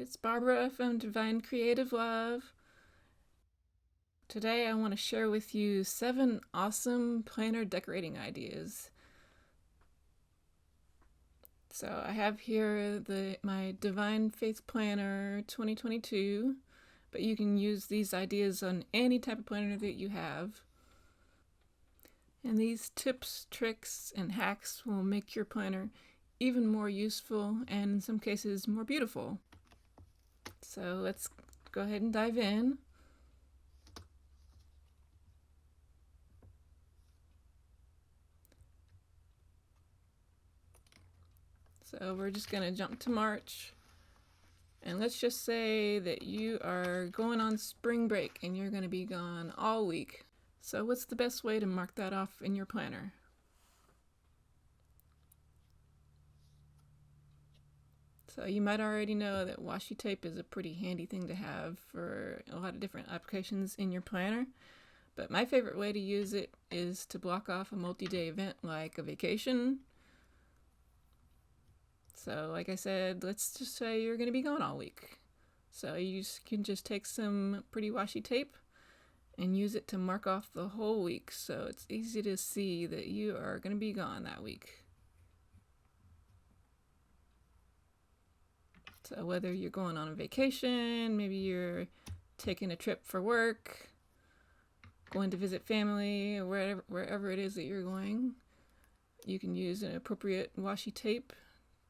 It's Barbara from Divine Creative Love. Today I want to share with you 7 awesome planner decorating ideas. So I have here my Divine Faith Planner 2022, but you can use these ideas on any type of planner that you have. And these tips, tricks, and hacks will make your planner even more useful and in some cases more beautiful. So let's go ahead and dive in. So we're just going to jump to March. And let's just say that you are going on spring break and you're going to be gone all week. So what's the best way to mark that off in your planner? So you might already know that washi tape is a pretty handy thing to have for a lot of different applications in your planner. But my favorite way to use it is to block off a multi-day event like a vacation. So like I said, let's just say you're going to be gone all week. So you can just take some pretty washi tape and use it to mark off the whole week, so it's easy to see that you are going to be gone that week. So whether you're going on a vacation, maybe you're taking a trip for work, going to visit family, or wherever it is that you're going, you can use an appropriate washi tape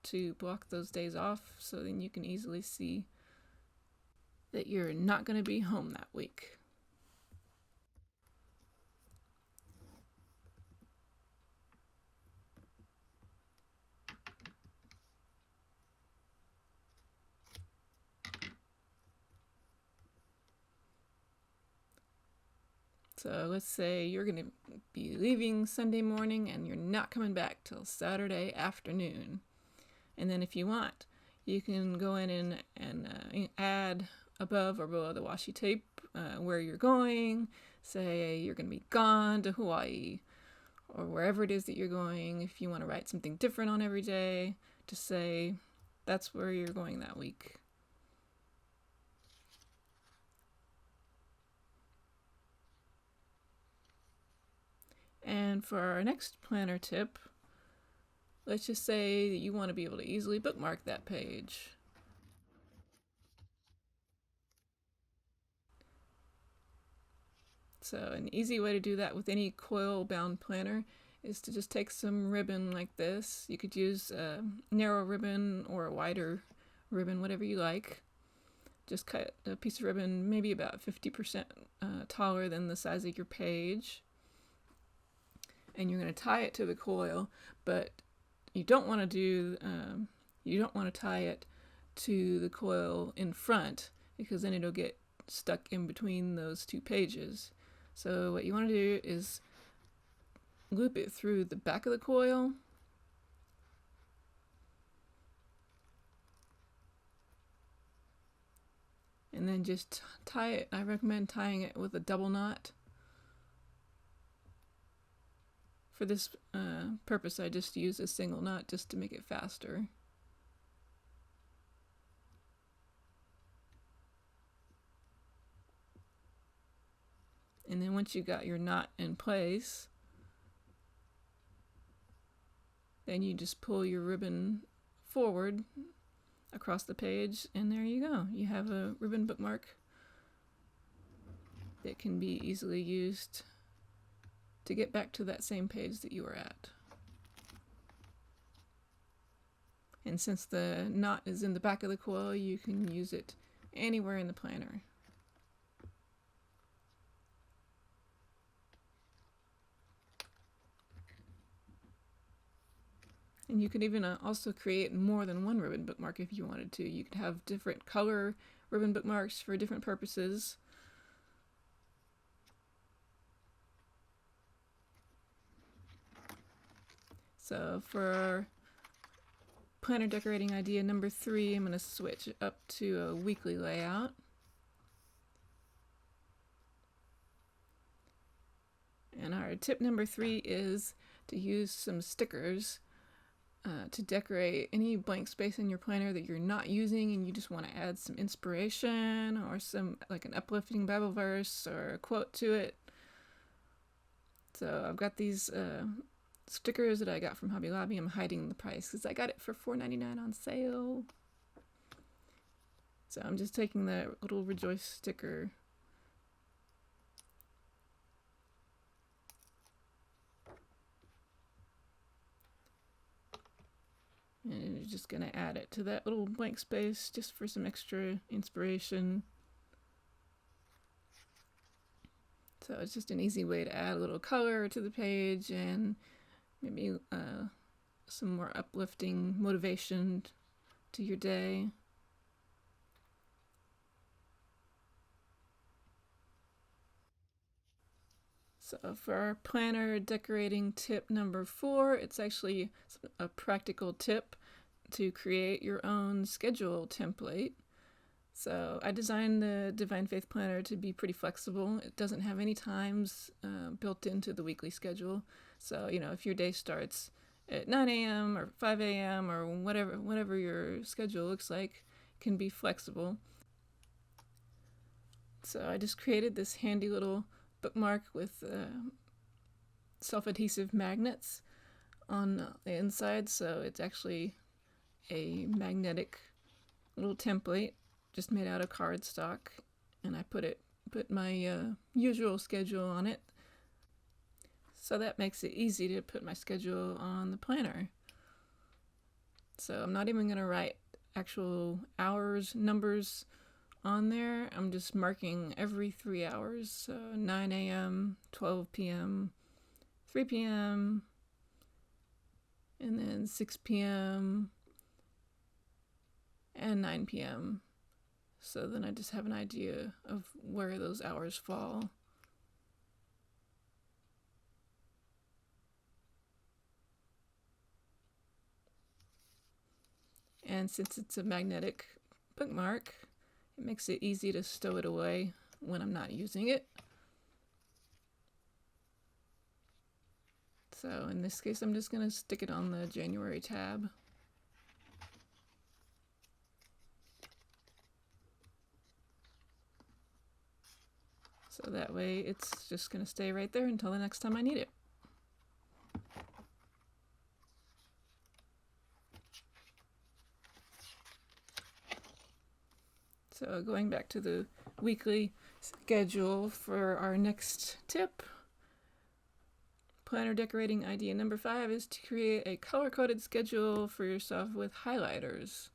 to block those days off, so then you can easily see that you're not going to be home that week. So let's say you're going to be leaving Sunday morning and you're not coming back till Saturday afternoon. And then if you want, you can go in and add above or below the washi tape where you're going. Say you're going to be gone to Hawaii or wherever it is that you're going. If you want to write something different on every day, just say that's where you're going that week. And for our next planner tip, let's just say that you want to be able to easily bookmark that page. So an easy way to do that with any coil-bound planner is to just take some ribbon like this. You could use a narrow ribbon or a wider ribbon, whatever you like. Just cut a piece of ribbon maybe about 50% taller than the size of your page. And you're going to tie it to the coil, but you don't want to tie it to the coil in front, because then it'll get stuck in between those two pages. So what you want to do is loop it through the back of the coil, and then just tie it. I recommend tying it with a double knot. For this purpose, I just use a single knot just to make it faster. And then once you got your knot in place, then you just pull your ribbon forward across the page, and there you go. You have a ribbon bookmark that can be easily used to get back to that same page that you were at. And since the knot is in the back of the coil, you can use it anywhere in the planner. And you could even also create more than one ribbon bookmark if you wanted to. You could have different color ribbon bookmarks for different purposes. So for planner decorating idea number 3, I'm going to switch up to a weekly layout. And our tip number 3 is to use some stickers to decorate any blank space in your planner that you're not using and you just want to add some inspiration or some like an uplifting Bible verse or a quote to it. So I've got these stickers that I got from Hobby Lobby. I'm hiding the price because I got it for $4.99 on sale. So I'm just taking the little Rejoice sticker and you're just going to add it to that little blank space just for some extra inspiration. So it's just an easy way to add a little color to the page and maybe some more uplifting motivation to your day. So for our planner decorating tip number 4, it's actually a practical tip to create your own schedule template. So I designed the Divine Faith Planner to be pretty flexible. It doesn't have any times built into the weekly schedule. So, you know, if your day starts at 9 a.m. or 5 a.m. or whatever your schedule looks like, it can be flexible. So I just created this handy little bookmark with self-adhesive magnets on the inside. So it's actually a magnetic little template just made out of cardstock, and I put my usual schedule on it. So that makes it easy to put my schedule on the planner. So I'm not even going to write actual hours, numbers on there. I'm just marking every 3 hours. So 9 a.m., 12 p.m., 3 p.m., and then 6 p.m., and 9 p.m. So then I just have an idea of where those hours fall. And since it's a magnetic bookmark, it makes it easy to stow it away when I'm not using it. So in this case, I'm just going to stick it on the January tab. So that way it's just going to stay right there until the next time I need it. So going back to the weekly schedule for our next tip, planner decorating idea number 5 is to create a color-coded schedule for yourself with highlighters.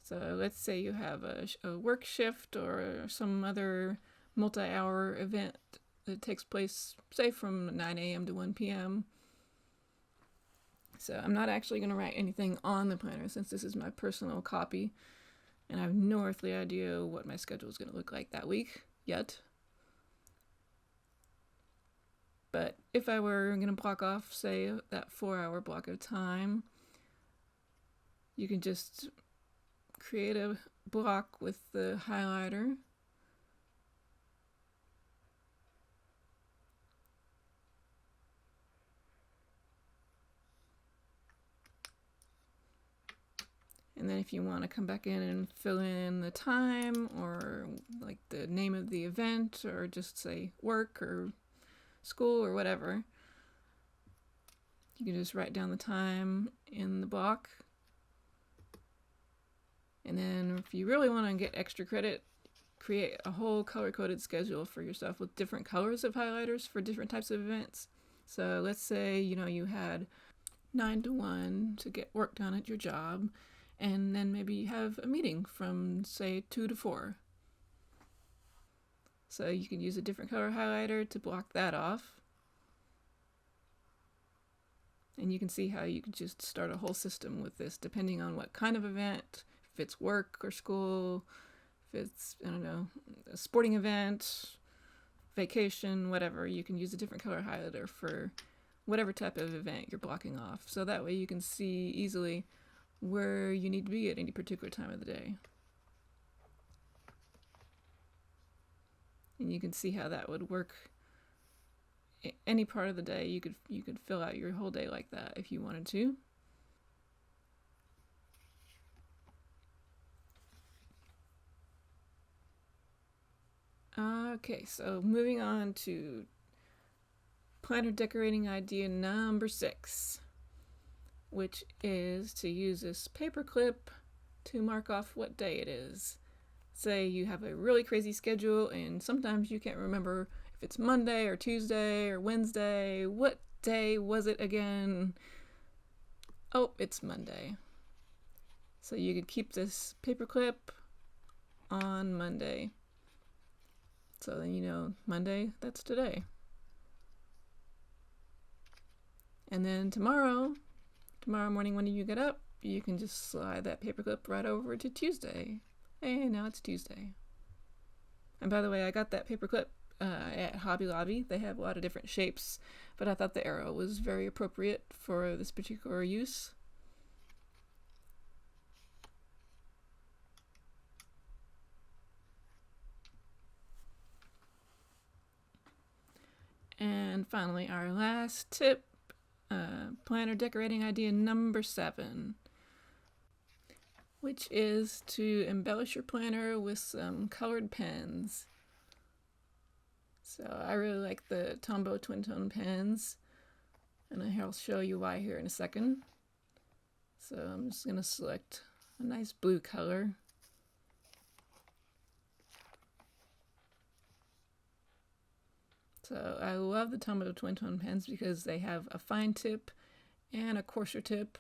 So let's say you have a work shift or some other multi-hour event that takes place, say, from 9 a.m. to 1 p.m. So I'm not actually going to write anything on the planner since this is my personal copy, and I have no earthly idea what my schedule is going to look like that week yet. But if I were going to block off, say, that 4-hour block of time, you can just create a block with the highlighter. And then if you want to come back in and fill in the time or like the name of the event or just say work or school or whatever, you can just write down the time in the block. And then if you really want to get extra credit, create a whole color-coded schedule for yourself with different colors of highlighters for different types of events. So let's say, you had 9 to 1 to get work done at your job, and then maybe you have a meeting from, say, 2 to 4. So you can use a different color highlighter to block that off. And you can see how you could just start a whole system with this depending on what kind of event, if it's work or school, if it's, a sporting event, vacation, whatever. You can use a different color highlighter for whatever type of event you're blocking off. So that way you can see easily where you need to be at any particular time of the day. And you can see how that would work any part of the day. You could fill out your whole day like that if you wanted to. Okay, so moving on to planner decorating idea number 6, which is to use this paper clip to mark off what day it is. Say you have a really crazy schedule and sometimes you can't remember if it's Monday or Tuesday or Wednesday. What day was it again? Oh, it's Monday. So you could keep this paper clip on Monday. So then you know Monday, that's today. And then tomorrow morning when you get up, you can just slide that paperclip right over to Tuesday. Hey, now it's Tuesday. And by the way, I got that paperclip at Hobby Lobby. They have a lot of different shapes, but I thought the arrow was very appropriate for this particular use. And finally, our last tip, planner decorating idea number 7, which is to embellish your planner with some colored pens. So I really like the Tombow Twintone pens, and I'll show you why here in a second. So I'm just going to select a nice blue color. So I love the Tombow Twintone pens because they have a fine tip and a coarser tip.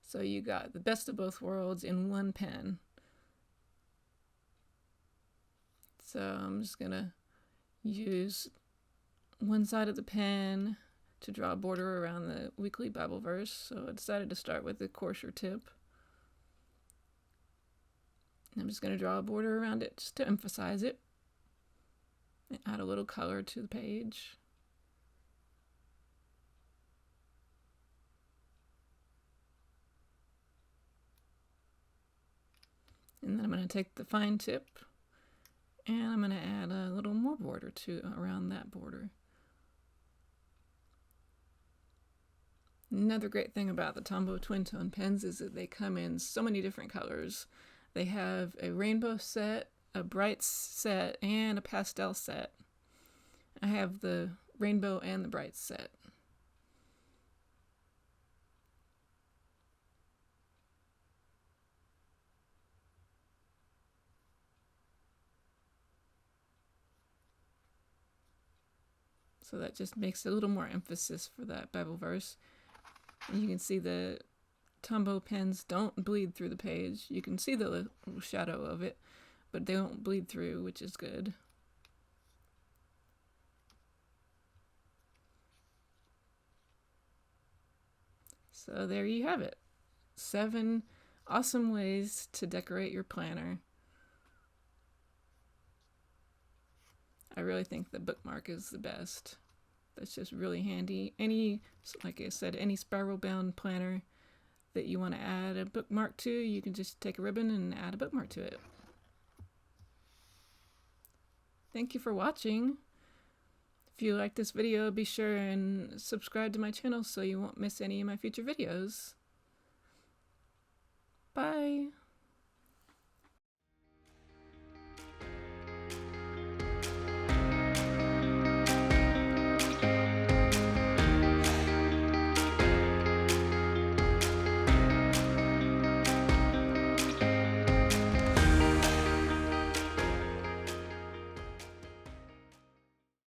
So you got the best of both worlds in one pen. So I'm just going to use one side of the pen to draw a border around the weekly Bible verse. So I decided to start with the coarser tip. And I'm just going to draw a border around it just to emphasize it. And add a little color to the page. And then I'm going to take the fine tip and I'm going to add a little more border around that border. Another great thing about the Tombow Twintone pens is that they come in so many different colors. They have a rainbow set, a bright set, and a pastel set. I have the rainbow and the bright set. So that just makes a little more emphasis for that Bible verse. And you can see the Tombow pens don't bleed through the page. You can see the little shadow of it, but they don't bleed through, which is good. So there you have it. 7 awesome ways to decorate your planner. I really think the bookmark is the best. That's just really handy. Like I said, any spiral bound planner that you want to add a bookmark to, you can just take a ribbon and add a bookmark to it. Thank you for watching. If you like this video, be sure and subscribe to my channel so you won't miss any of my future videos. Bye!